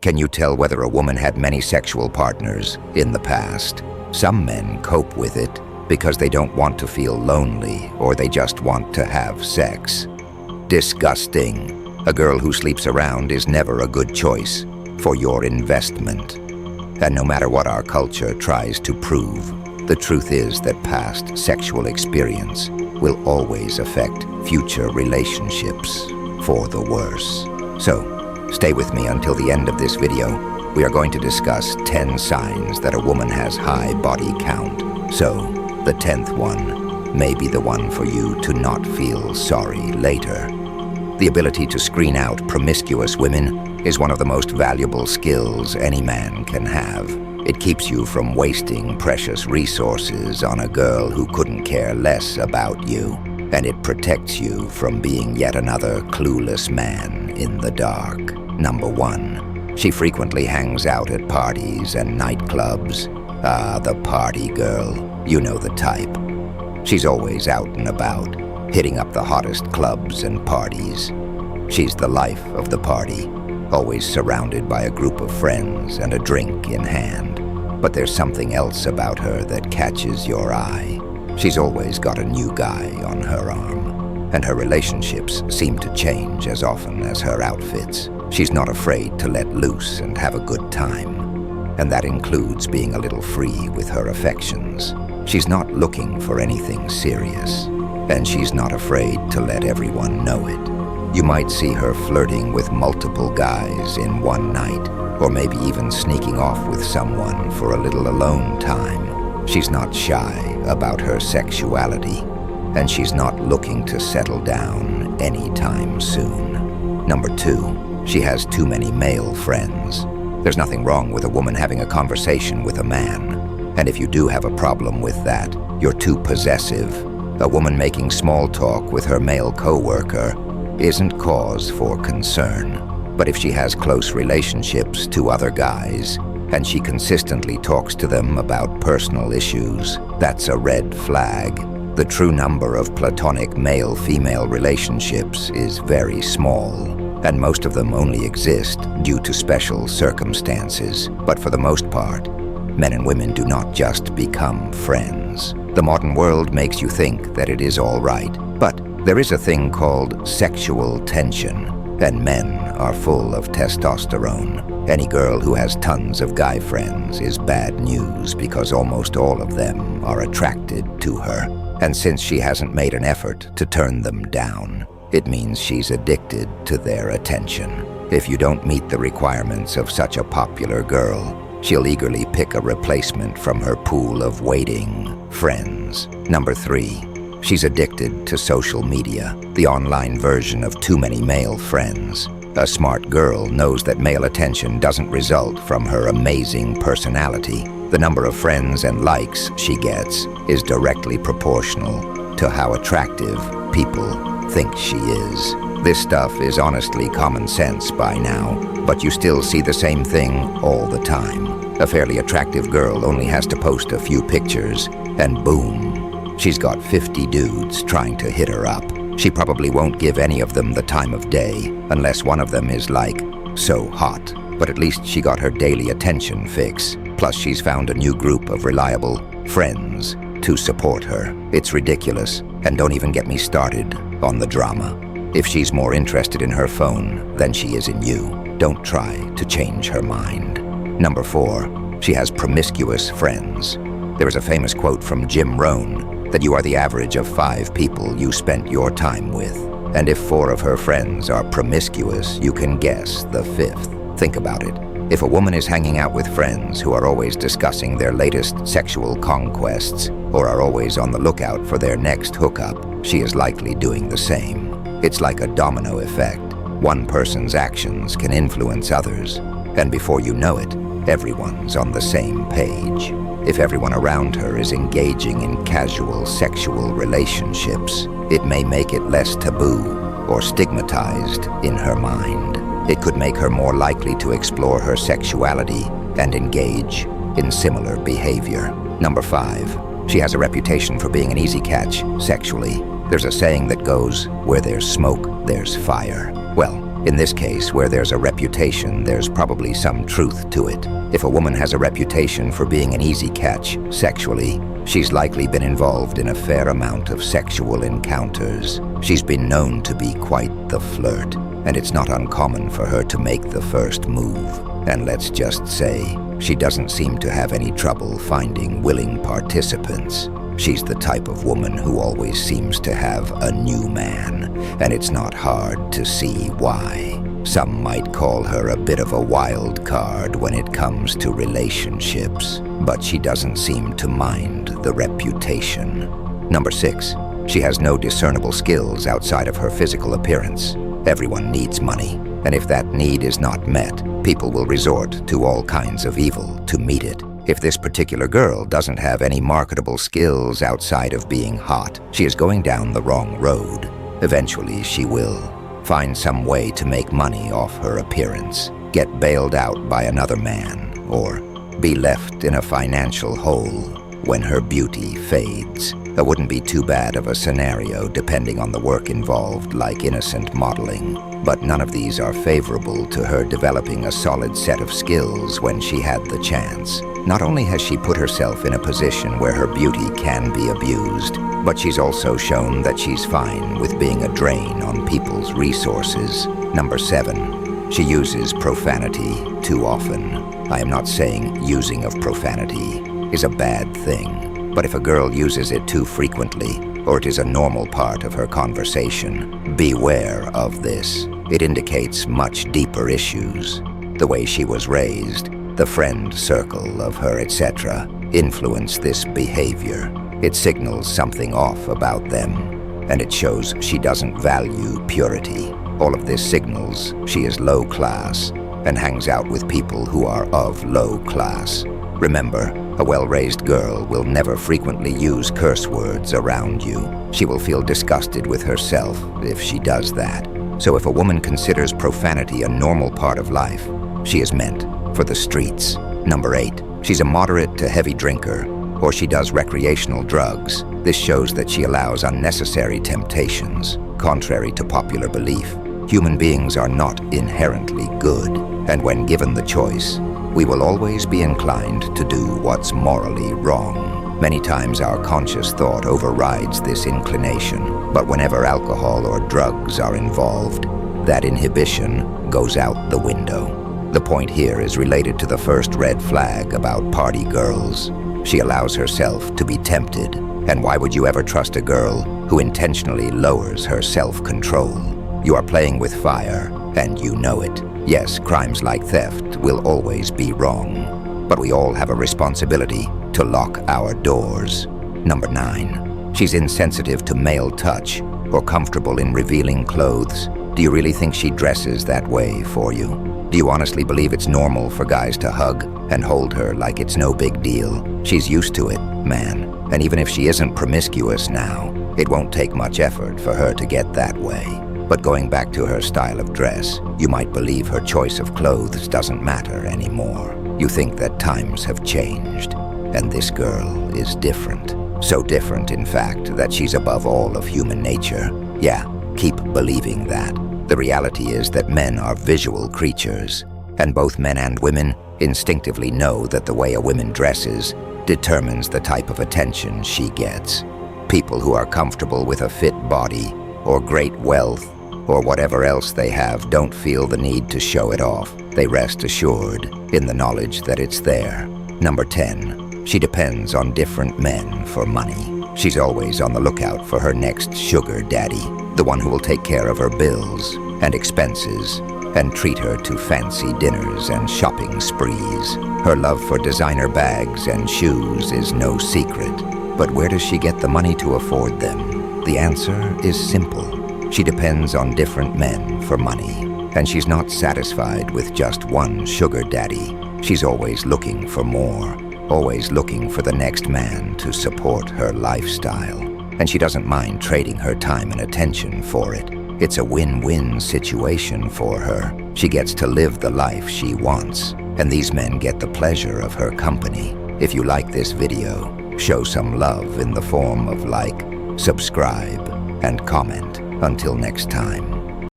Can you tell whether a woman had many sexual partners in the past? Some men cope with it because they don't want to feel lonely or they just want to have sex. Disgusting. A girl who sleeps around is never a good choice for your investment. And no matter what our culture tries to prove, the truth is that past sexual experience will always affect future relationships for the worse. So, stay with me until the end of this video. We are going to discuss 10 signs that a woman has high body count. So, the 10th one may be the one for you to not feel sorry later. The ability to screen out promiscuous women is one of the most valuable skills any man can have. It keeps you from wasting precious resources on a girl who couldn't care less about you, and it protects you from being yet another clueless man in the dark. Number 1, she frequently hangs out at parties and nightclubs. Ah, the party girl. You know the type. She's always out and about, hitting up the hottest clubs and parties. She's the life of the party, always surrounded by a group of friends and a drink in hand. But there's something else about her that catches your eye. She's always got a new guy on her arm, and her relationships seem to change as often as her outfits. She's not afraid to let loose and have a good time, and that includes being a little free with her affections. She's not looking for anything serious, and she's not afraid to let everyone know it. You might see her flirting with multiple guys in one night, or maybe even sneaking off with someone for a little alone time. She's not shy about her sexuality, and she's not looking to settle down anytime soon. Number 2, she has too many male friends. There's nothing wrong with a woman having a conversation with a man, and if you do have a problem with that, you're too possessive. A woman making small talk with her male coworker isn't cause for concern. But if she has close relationships to other guys, and she consistently talks to them about personal issues, that's a red flag. The true number of platonic male-female relationships is very small, and most of them only exist due to special circumstances. But for the most part, men and women do not just become friends. The modern world makes you think that it is all right, but there is a thing called sexual tension, and men are full of testosterone. Any girl who has tons of guy friends is bad news because almost all of them are attracted to her. And since she hasn't made an effort to turn them down, it means she's addicted to their attention. If you don't meet the requirements of such a popular girl, she'll eagerly pick a replacement from her pool of waiting friends. Number 3. She's addicted to social media, the online version of too many male friends. A smart girl knows that male attention doesn't result from her amazing personality. The number of friends and likes she gets is directly proportional to how attractive people think she is. This stuff is honestly common sense by now, but you still see the same thing all the time. A fairly attractive girl only has to post a few pictures, and boom, she's got 50 dudes trying to hit her up. She probably won't give any of them the time of day, unless one of them is like, so hot. But at least she got her daily attention fix. Plus she's found a new group of reliable friends to support her. It's ridiculous, and don't even get me started on the drama. If she's more interested in her phone than she is in you, don't try to change her mind. Number 4, she has promiscuous friends. There is a famous quote from Jim Rohn that you are the average of 5 people you spent your time with. And if 4 of her friends are promiscuous, you can guess the 5th. Think about it. If a woman is hanging out with friends who are always discussing their latest sexual conquests or are always on the lookout for their next hookup, she is likely doing the same. It's like a domino effect. One person's actions can influence others, and before you know it, everyone's on the same page. If everyone around her is engaging in casual sexual relationships, it may make it less taboo or stigmatized in her mind. It could make her more likely to explore her sexuality and engage in similar behavior. Number 5, she has a reputation for being an easy catch sexually. There's a saying that goes, where there's smoke, there's fire. Well, In this case, where there's a reputation, there's probably some truth to it. If a woman has a reputation for being an easy catch sexually, she's likely been involved in a fair amount of sexual encounters. She's been known to be quite the flirt, and it's not uncommon for her to make the first move. And let's just say, she doesn't seem to have any trouble finding willing participants. She's the type of woman who always seems to have a new man, and it's not hard to see why. Some might call her a bit of a wild card when it comes to relationships, but she doesn't seem to mind the reputation. Number 6, she has no discernible skills outside of her physical appearance. Everyone needs money, and if that need is not met, people will resort to all kinds of evil to meet it. If this particular girl doesn't have any marketable skills outside of being hot, she is going down the wrong road. Eventually, she will find some way to make money off her appearance, get bailed out by another man, or be left in a financial hole when her beauty fades. That wouldn't be too bad of a scenario depending on the work involved, like innocent modeling. But none of these are favorable to her developing a solid set of skills when she had the chance. Not only has she put herself in a position where her beauty can be abused, but she's also shown that she's fine with being a drain on people's resources. Number 7, she uses profanity too often. I am not saying using of profanity is a bad thing, but if a girl uses it too frequently, or it is a normal part of her conversation, beware of this. It indicates much deeper issues. The way she was raised, the friend circle of her, etc., influence this behavior. It signals something off about them, and it shows she doesn't value purity. All of this signals she is low class and hangs out with people who are of low class. Remember, a well-raised girl will never frequently use curse words around you. She will feel disgusted with herself if she does that. So if a woman considers profanity a normal part of life, she is meant for the streets. Number 8, she's a moderate to heavy drinker, or she does recreational drugs. This shows that she allows unnecessary temptations. Contrary to popular belief, human beings are not inherently good, and when given the choice, we will always be inclined to do what's morally wrong. Many times our conscious thought overrides this inclination, but whenever alcohol or drugs are involved, that inhibition goes out the window. The point here is related to the first red flag about party girls. She allows herself to be tempted, and why would you ever trust a girl who intentionally lowers her self-control? You are playing with fire, and you know it. Yes, crimes like theft will always be wrong, but we all have a responsibility to lock our doors. Number 9, she's insensitive to male touch or comfortable in revealing clothes. Do you really think she dresses that way for you? Do you honestly believe it's normal for guys to hug and hold her like it's no big deal? She's used to it, man, and even if she isn't promiscuous now, it won't take much effort for her to get that way. But going back to her style of dress, you might believe her choice of clothes doesn't matter anymore. You think that times have changed, and this girl is different. So different, in fact, that she's above all of human nature. Yeah, keep believing that. The reality is that men are visual creatures, and both men and women instinctively know that the way a woman dresses determines the type of attention she gets. People who are comfortable with a fit body, or great wealth, or whatever else they have don't feel the need to show it off. They rest assured in the knowledge that it's there. Number 10, she depends on different men for money. She's always on the lookout for her next sugar daddy, the one who will take care of her bills and expenses and treat her to fancy dinners and shopping sprees. Her love for designer bags and shoes is no secret, but where does she get the money to afford them? The answer is simple. She depends on different men for money, and she's not satisfied with just one sugar daddy. She's always looking for more, always looking for the next man to support her lifestyle. And she doesn't mind trading her time and attention for it. It's a win-win situation for her. She gets to live the life she wants, and these men get the pleasure of her company. If you like this video, show some love in the form of like, subscribe, and comment. Until next time.